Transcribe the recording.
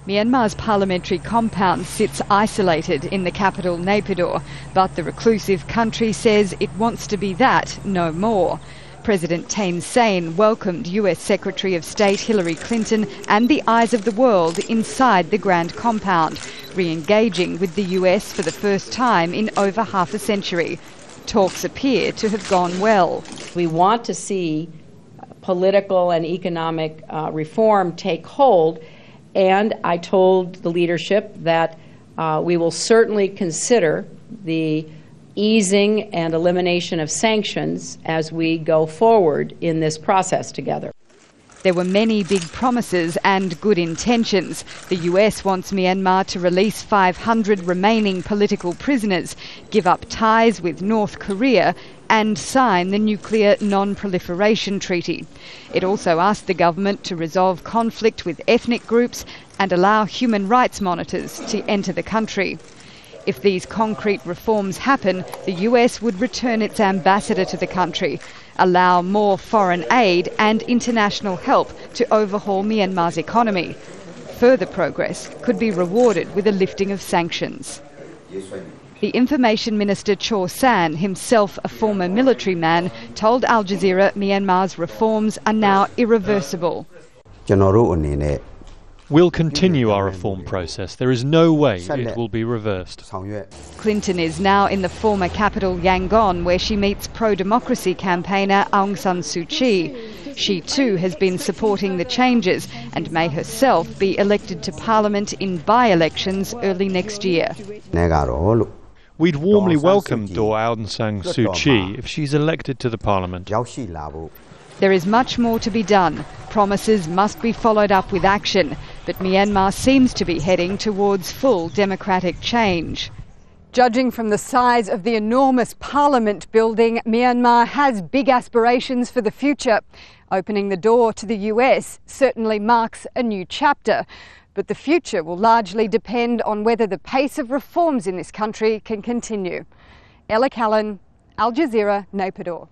Myanmar's parliamentary compound sits isolated in the capital Naypyidaw, but the reclusive country says it wants to be that no more. President Thein Sein welcomed US Secretary of State Hillary Clinton and the eyes of the world inside the Grand Compound, re-engaging with the US for the first time in over half a century. Talks appear to have gone well. We want to see political and economic reform take hold, and I told the leadership that we will certainly consider the easing and elimination of sanctions as we go forward in this process together. There were many big promises and good intentions. The US wants Myanmar to release 500 remaining political prisoners, give up ties with North Korea and sign the Nuclear Non-Proliferation Treaty. It also asked the government to resolve conflict with ethnic groups and allow human rights monitors to enter the country. If these concrete reforms happen, the US would return its ambassador to the country, allow more foreign aid and international help to overhaul Myanmar's economy. Further progress could be rewarded with a lifting of sanctions. The Information Minister Cho San, himself a former military man, told Al Jazeera Myanmar's reforms are now irreversible. We'll continue our reform process. There is no way it will be reversed. Clinton is now in the former capital Yangon, where she meets pro-democracy campaigner Aung San Suu Kyi. She too has been supporting the changes and may herself be elected to parliament in by-elections early next year. We'd warmly welcome Aung San Suu Kyi if she's elected to the parliament. There is much more to be done. Promises must be followed up with action, but Myanmar seems to be heading towards full democratic change. Judging from the size of the enormous parliament building, Myanmar has big aspirations for the future. Opening the door to the US certainly marks a new chapter, but the future will largely depend on whether the pace of reforms in this country can continue. Aela Callan, Al Jazeera, Naypyidaw.